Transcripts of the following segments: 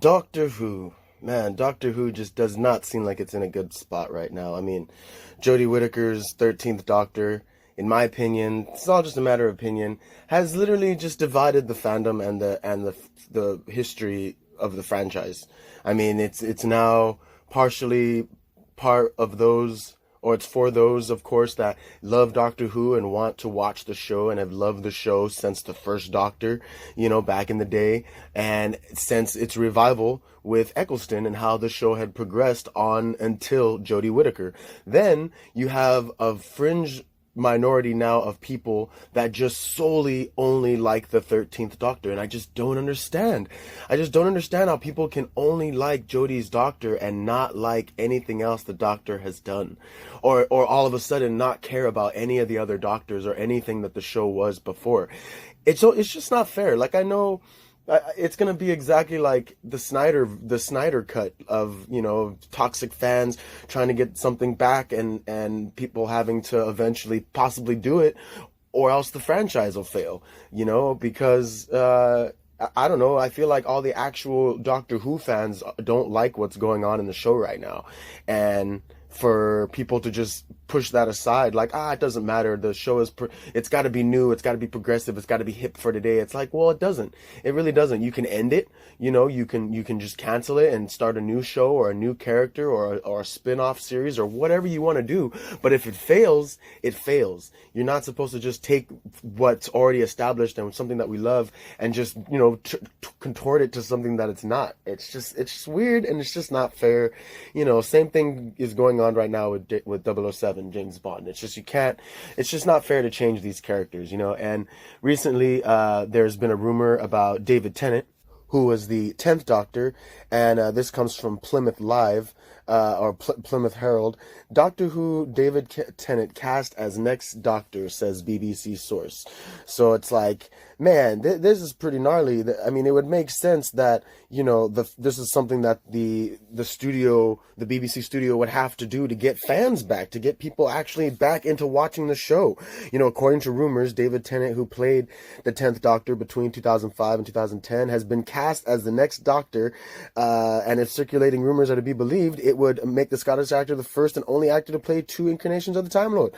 Doctor Who. Man, Doctor Who just does not seem like it's in a good spot right now. I mean, Jodie Whittaker's 13th Doctor, in my opinion, it's all just a matter of opinion, has literally just divided the fandom and the history of the franchise. I mean, it's now partially part of those, or it's for those, of course, that love Doctor Who and want to watch the show and have loved the show since the first Doctor, back in the day, and since its revival with Eccleston and how the show had progressed on until Jodie Whittaker. Then you have a fringe minority now of people that just solely only like the 13th Doctor, and I just don't understand. I just don't understand how people can only like Jodie's Doctor and not like anything else the Doctor has done, or all of a sudden not care about any of the other Doctors or anything that the show was before. It's just not fair. Like, I know it's gonna be exactly like the Snyder cut of, toxic fans trying to get something back, and people having to eventually possibly do it, or else the franchise will fail, because I don't know. I feel like all the actual Doctor Who fans don't like what's going on in the show right now, and for people to just push that aside, like, it doesn't matter, the show is it's got to be new, it's got to be progressive, it's got to be hip for today. It's like, well, it doesn't. It really doesn't. You can end it, you can just cancel it and start a new show or a new character or a spin-off series or whatever you want to do. But if it fails, it fails. You're not supposed to just take what's already established and something that we love and just contort it to something that it's not. It's just weird, and it's just not fair. Same thing is going on right now with 007, James Bond. It's just not fair to change these characters, and recently there's been a rumor about David Tennant, who was the 10th Doctor, and this comes from Plymouth Live, or Plymouth Herald. Doctor Who David Tennant cast as next Doctor, says BBC source. So it's like, man, this is pretty gnarly. I mean, it would make sense that, this is something that the studio, the BBC studio, would have to do to get fans back, to get people actually back into watching the show. According to rumors, David Tennant, who played the 10th Doctor between 2005 and 2010, has been cast as the next Doctor, and if circulating rumors are to be believed, it would make the Scottish actor the first and only actor to play two incarnations of the Time Lord.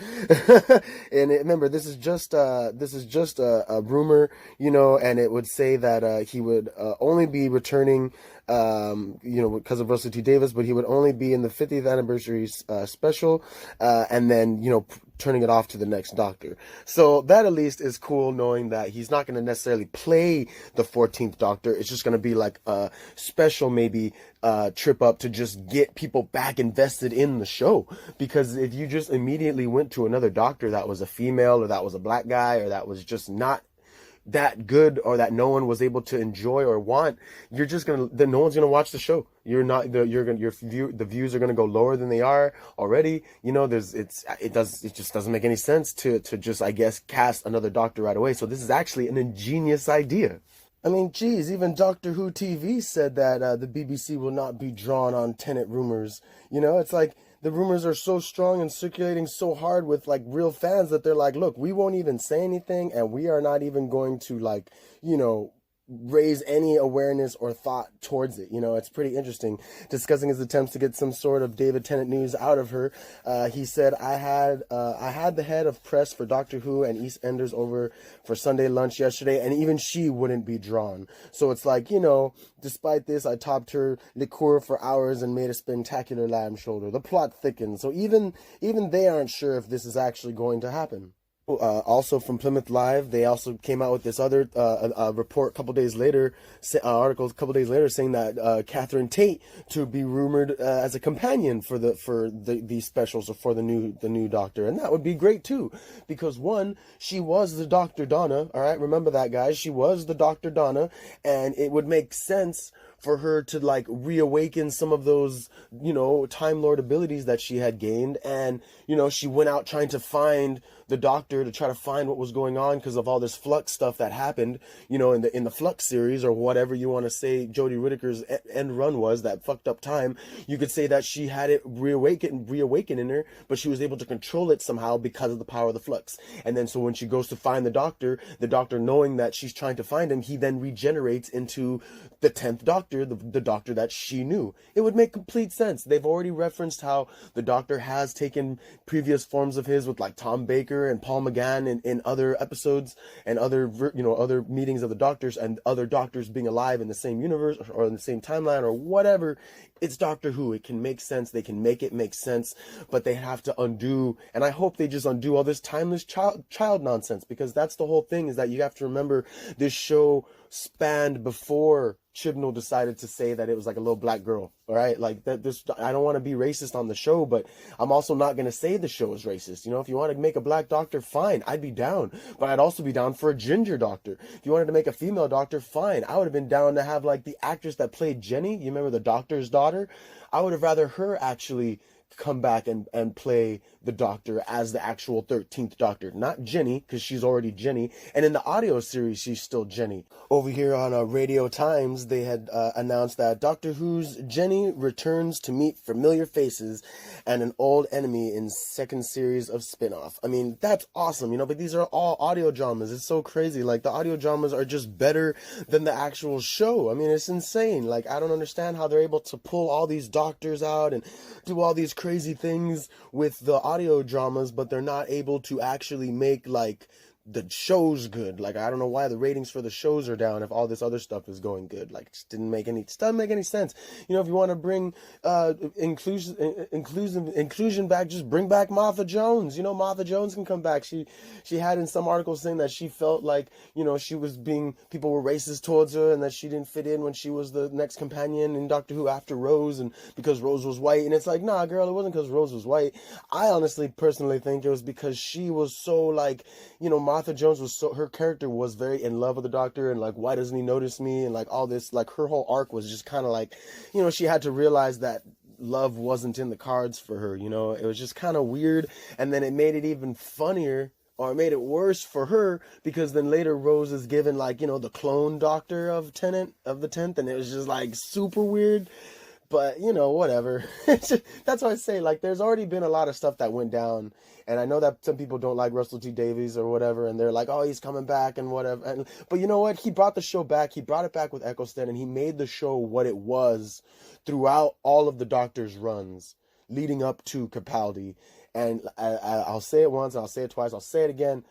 And remember, this is just a rumor, and it would say that he would only be returning, because of Russell T Davies, but he would only be in the 50th anniversary special, and then, turning it off to the next Doctor. So that at least is cool, knowing that he's not going to necessarily play the 14th Doctor. It's just going to be like a special, maybe, trip up to just get people back invested in the show. Because if you just immediately went to another Doctor that was a female, or that was a black guy, or that was just not that good, or that no one was able to enjoy or want, then no one's gonna watch the show. The views are gonna go lower than they are already. It just doesn't make any sense to just, I guess, cast another Doctor right away. So this is actually an ingenious idea. I mean, geez, even Doctor Who TV said that the BBC will not be drawn on Tenet rumors. It's like, the rumors are so strong and circulating so hard with, like, real fans that they're like, look, we won't even say anything, and we are not even going to, like, raise any awareness or thought towards it. It's pretty interesting. Discussing his attempts to get some sort of David Tennant news out of her, he said, I had the head of press for Doctor Who and EastEnders over for Sunday lunch yesterday, and even she wouldn't be drawn. So it's like, despite this, I topped her liqueur for hours and made a spectacular lamb shoulder. The plot thickens, so even they aren't sure if this is actually going to happen. Also from Plymouth Live, they also came out with this other report a couple days later, article a couple days later, saying that Catherine Tate to be rumored as a companion for these specials, or for the new Doctor, and that would be great too, because one, she was the Dr. Donna. All right, remember that, guys. She was the Dr. Donna, and it would make sense for her to, like, reawaken some of those, Time Lord abilities that she had gained. And, she went out trying to find the Doctor to try to find what was going on because of all this Flux stuff that happened, you know, in the Flux series, or whatever you want to say Jodie Whittaker's end run was, that fucked up time. You could say that she had it reawaken in her, but she was able to control it somehow because of the power of the Flux. And then so when she goes to find the Doctor, knowing that she's trying to find him, he then regenerates into the 10th Doctor, the Doctor that she knew. It would make complete sense. They've already referenced how the Doctor has taken previous forms of his with like Tom Baker and Paul McGann in other episodes and other meetings of the Doctors, and other Doctors being alive in the same universe or in the same timeline or whatever. It's Doctor Who. It can make sense. They can make it make sense, but they have to undo, and I hope they just undo all this timeless child nonsense, because that's the whole thing, is that you have to remember this show spanned before Chibnall decided to say that it was like a little black girl. All right, like that. I don't want to be racist on the show, but I'm also not going to say the show is racist. You know, if you want to make a black Doctor, fine, I'd be down, but I'd also be down for a ginger Doctor. If you wanted to make a female Doctor, fine, I would have been down to have like the actress that played Jenny. You remember the Doctor's daughter? I would have rather her actually come back and play the Doctor as the actual 13th Doctor, not Jenny, because she's already Jenny, and in the audio series she's still Jenny. Over here on Radio Times, they had announced that Doctor Who's Jenny returns to meet familiar faces and an old enemy in second series of spin-off. I mean, that's awesome, you know, but these are all audio dramas. It's so crazy. Like, the audio dramas are just better than the actual show. I mean, it's insane. Like, I don't understand how they're able to pull all these Doctors out and do all these crazy things with the audio dramas, but they're not able to actually make like the show's good. Like, I don't know why the ratings for the shows are down if all this other stuff is going good. Like, it just doesn't make any sense. You know, if you want to bring inclusion back, just bring back Martha Jones. You know, Martha Jones can come back. She had in some articles saying that she felt like, you know, people were racist towards her and that she didn't fit in when she was the next companion in Doctor Who after Rose, and because Rose was white. And it's like, nah, girl, it wasn't because Rose was white. I honestly personally think it was because she was so, like, you know, Martha Jones was her character was very in love with the Doctor, and like, why doesn't he notice me, and like all this, like her whole arc was just kind of like, you know, she had to realize that love wasn't in the cards for her. You know, it was just kind of weird, and then it made it even funnier, or it made it worse for her, because then later Rose is given, like, you know, the clone Doctor of Tennant of the 10th, and it was just like super weird. But, you know, whatever. That's why I say, like, there's already been a lot of stuff that went down. And I know that some people don't like Russell T Davies or whatever, and they're like, oh, he's coming back and whatever. But you know what? He brought the show back. He brought it back with Eccleston, and he made the show what it was throughout all of the Doctor's runs leading up to Capaldi. And I'll say it once, I'll say it twice, I'll say it again.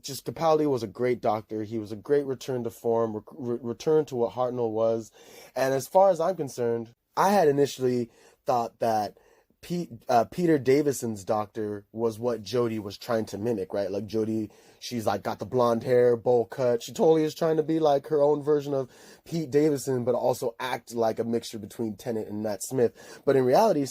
Just Capaldi was a great Doctor. He was a great return to form, return to what Hartnell was. And as far as I'm concerned, I had initially thought that Peter Davison's Doctor was what Jodie was trying to mimic, right? Like, Jodie, she's like got the blonde hair, bowl cut. She totally is trying to be like her own version of Pete Davison, but also act like a mixture between Tennant and Matt Smith. But in reality,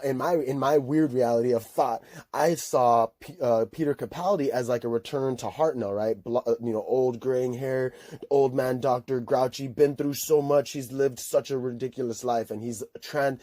in my weird reality of thought, I saw Peter Capaldi as like a return to Hartnell, right? You know, old graying hair, old man Doctor, grouchy, been through so much, he's lived such a ridiculous life, and he's turned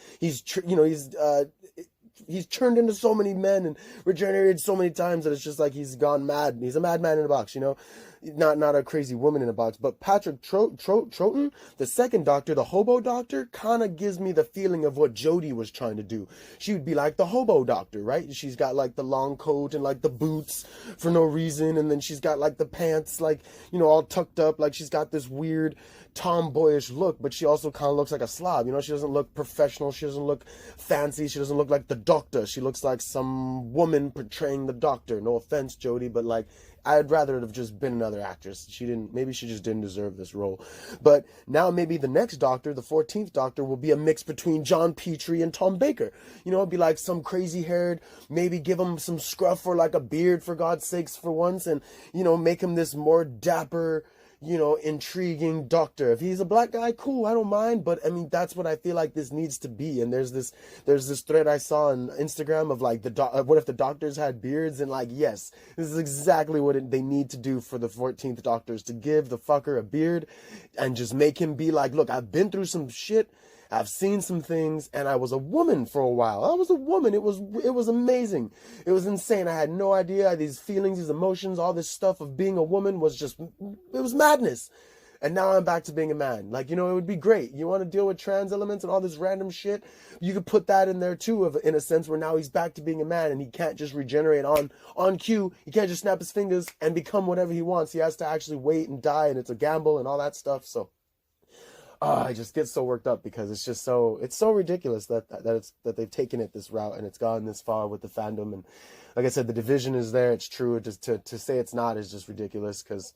into so many men and regenerated so many times that it's just like he's gone mad. He's a madman in a box, you know? Not a crazy woman in a box. But Patrick Troughton, the second Doctor, the hobo Doctor, kind of gives me the feeling of what Jodie was trying to do. She would be like the hobo Doctor, right? She's got like the long coat and like the boots for no reason, and then she's got like the pants, like, you know, all tucked up. Like, she's got this weird tomboyish look, but she also kind of looks like a slob. You know, she doesn't look professional. She doesn't look fancy. She doesn't look like the Doctor. She looks like some woman portraying the Doctor. No offense, Jodie, but like, I'd rather it have just been another actress. Maybe she just didn't deserve this role. But now maybe the next Doctor, the 14th Doctor, will be a mix between John Petrie and Tom Baker. You know, it'd be like some crazy haired, maybe give him some scruff or like a beard, for God's sakes, for once, and, you know, make him this more dapper, you know, intriguing Doctor. If he's a black guy, cool, I don't mind. But I mean, that's what I feel like this needs to be. And there's this thread I saw on Instagram of like what if the Doctors had beards? And like, yes, this is exactly what they need to do for the 14th Doctors, to give the fucker a beard and just make him be like, look, I've been through some shit, I've seen some things, and I was a woman for a while. I was a woman. It was amazing. It was insane. I had no idea. I had these feelings, these emotions, all this stuff of being a woman was just, it was madness. And now I'm back to being a man. Like, it would be great. You want to deal with trans elements and all this random shit? You could put that in there too, in a sense, where now he's back to being a man and he can't just regenerate on cue. He can't just snap his fingers and become whatever he wants. He has to actually wait and die, and it's a gamble and all that stuff. So, I just get so worked up because it's so ridiculous that they've taken it this route and it's gone this far with the fandom. And like I said, the division is there. It's true. Just to say it's not is just ridiculous because,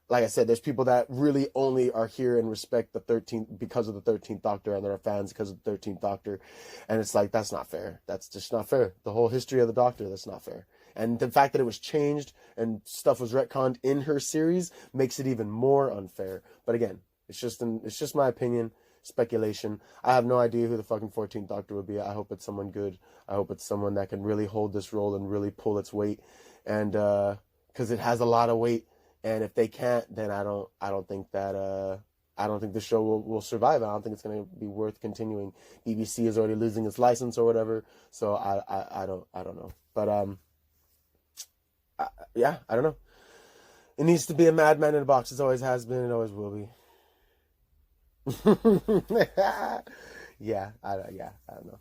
like I said, there's people that really only are here and respect the 13th because of the 13th Doctor, and there are fans because of the 13th Doctor. And it's like, that's not fair. That's just not fair. The whole history of the Doctor, that's not fair. And the fact that it was changed and stuff was retconned in her series makes it even more unfair. But again, it's just my opinion, speculation. I have no idea who the fucking 14th Doctor would be. I hope it's someone good. I hope it's someone that can really hold this role and really pull its weight. And, cause it has a lot of weight. And if they can't, then I don't think the show will survive. I don't think it's going to be worth continuing. BBC is already losing its license or whatever. So I don't know. But, yeah, I don't know. It needs to be a madman in a box. It always has been. It always will be. Yeah, I don't know.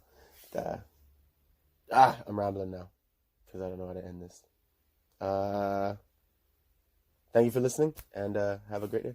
I'm rambling now because I don't know how to end this. Thank you for listening, and have a great day.